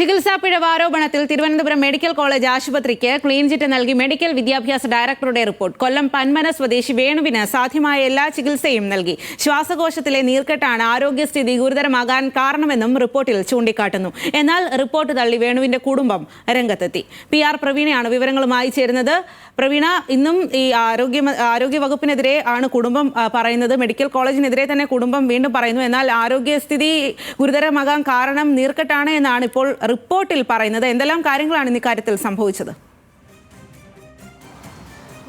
ചികിത്സാ പിഴവ് ആരോപണത്തിൽ തിരുവനന്തപുരം മെഡിക്കൽ കോളേജ് ആശുപത്രിക്ക് ക്ലീൻ ചിറ്റ് നൽകി മെഡിക്കൽ വിദ്യാഭ്യാസ ഡയറക്ടറുടെ റിപ്പോർട്ട്. കൊല്ലം പന്മന സ്വദേശി വേണുവിന് സാധ്യമായ എല്ലാ ചികിത്സയും നൽകി. ശ്വാസകോശത്തിലെ നീർക്കെട്ടാണ് ആരോഗ്യസ്ഥിതി ഗുരുതരമാകാൻ കാരണമെന്നും റിപ്പോർട്ടിൽ ചൂണ്ടിക്കാട്ടുന്നു. എന്നാൽ റിപ്പോർട്ട് തള്ളി വേണുവിന്റെ കുടുംബം രംഗത്തെത്തി. PR പ്രവീണയാണ് വിവരങ്ങളുമായി ചേരുന്നത്. പ്രവീണ, ഇന്നും ഈ ആരോഗ്യ വകുപ്പിനെതിരെ ആണ് കുടുംബം പറയുന്നത്. മെഡിക്കൽ കോളേജിനെതിരെ തന്നെ കുടുംബം വീണ്ടും പറയുന്നു. എന്നാൽ ആരോഗ്യസ്ഥിതി ഗുരുതരമാകാൻ കാരണം നീർക്കെട്ടാണ് എന്നാണ് ഇപ്പോൾ റിപ്പോർട്ടിൽ പറയുന്നത്. എന്തെല്ലാം കാര്യങ്ങളാണ് ഇന്ന് ഇക്കാര്യത്തിൽ സംഭവിച്ചത്?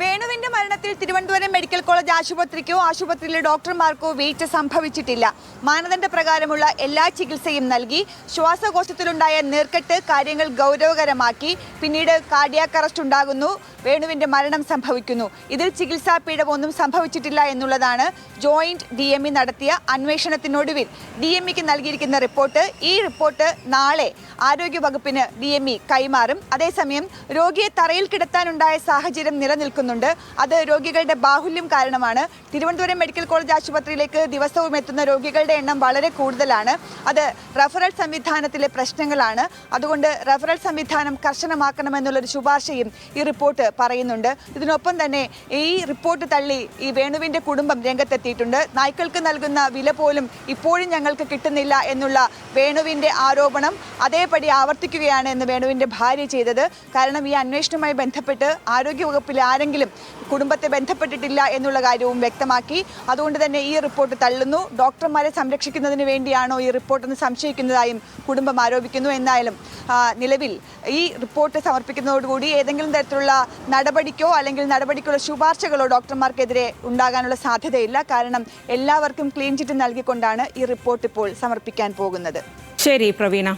വേണുവിന്റെ മരണത്തിൽ തിരുവനന്തപുരം മെഡിക്കൽ കോളേജ് ആശുപത്രിക്കോ ആശുപത്രിയിലെ ഡോക്ടർമാർക്കോ വീഴ്ച സംഭവിച്ചിട്ടില്ല. മാനദണ്ഡ പ്രകാരമുള്ള എല്ലാ ചികിത്സയും നൽകി. ശ്വാസകോശത്തിലുണ്ടായ നീർക്കെട്ട് കാര്യങ്ങൾ ഗൗരവകരമാക്കി. പിന്നീട് കാർഡിയാക് അറസ്റ്റ് ഉണ്ടാകുന്നു. വേണുവിന്റെ മരണം സംഭവിക്കുന്നു. ഇതിൽ ചികിത്സാ പിഴവൊന്നും സംഭവിച്ചിട്ടില്ല എന്നുള്ളതാണ് ജോയിന്റ് DME നടത്തിയ അന്വേഷണത്തിനൊടുവിൽ DMEക്ക് നൽകിയിരിക്കുന്ന റിപ്പോർട്ട്. ഈ റിപ്പോർട്ട് നാളെ ആരോഗ്യവകുപ്പിന് DME കൈമാറും. അതേസമയം രോഗിയെ തറയിൽ കിടത്താനുണ്ടായ സാഹചര്യം നിലനിൽക്കുന്നുണ്ട്. അത് രോഗികളുടെ ബാഹുല്യം കാരണമാണ്. തിരുവനന്തപുരം മെഡിക്കൽ കോളേജ് ആശുപത്രിയിലേക്ക് ദിവസവും എത്തുന്ന രോഗികളുടെ എണ്ണം വളരെ കൂടുതലാണ്. അത് റഫറൽ സംവിധാനത്തിലെ പ്രശ്നങ്ങളാണ്. അതുകൊണ്ട് റഫറൽ സംവിധാനം കർശനമാക്കണമെന്നുള്ളൊരു ശുപാർശയും ഈ റിപ്പോർട്ട് പറയുന്നുണ്ട്. ഇതിനൊപ്പം തന്നെ ഈ റിപ്പോർട്ട് തള്ളി ഈ വേണുവിന്റെ കുടുംബം രംഗത്തെത്തിയിട്ടുണ്ട്. നായ്ക്കൾക്ക് നൽകുന്ന വില പോലും ഇപ്പോഴും ഞങ്ങൾക്ക് കിട്ടുന്നില്ല എന്നുള്ള വേണുവിന്റെ ആരോപണം അതേപടി ആവർത്തിക്കുകയാണ് എന്ന് വേണുവിന്റെ ഭാര്യ ചെയ്തത്. കാരണം ഈ അന്വേഷണവുമായി ബന്ധപ്പെട്ട് ആരോഗ്യവകുപ്പിൽ ആരെങ്കിലും കുടുംബത്തെ ബന്ധപ്പെട്ടിട്ടില്ല എന്നുള്ള കാര്യവും വ്യക്തമാക്കി. അതുകൊണ്ട് തന്നെ ഈ റിപ്പോർട്ട് തള്ളുന്നു. ഡോക്ടർമാരെ സംരക്ഷിക്കുന്നതിന് വേണ്ടിയാണോ ഈ റിപ്പോർട്ടെന്ന് സംശയിക്കുന്നതായും കുടുംബം ആരോപിക്കുന്നു. എന്തായാലും നിലവിൽ ഈ റിപ്പോർട്ട് സമർപ്പിക്കുന്നതോടുകൂടി ഏതെങ്കിലും തരത്തിലുള്ള നടപടിക്കോ അല്ലെങ്കിൽ നടപടിക്കുള്ള ശുപാർശകളോ ഡോക്ടർമാർക്കെതിരെ ഉണ്ടാകാനുള്ള സാധ്യതയില്ല. കാരണം എല്ലാവർക്കും ക്ലീൻ ചിറ്റ് നൽകിക്കൊണ്ടാണ് ഈ റിപ്പോർട്ട് ഇപ്പോൾ സമർപ്പിക്കാൻ പോകുന്നത്. ശരി പ്രവീണ.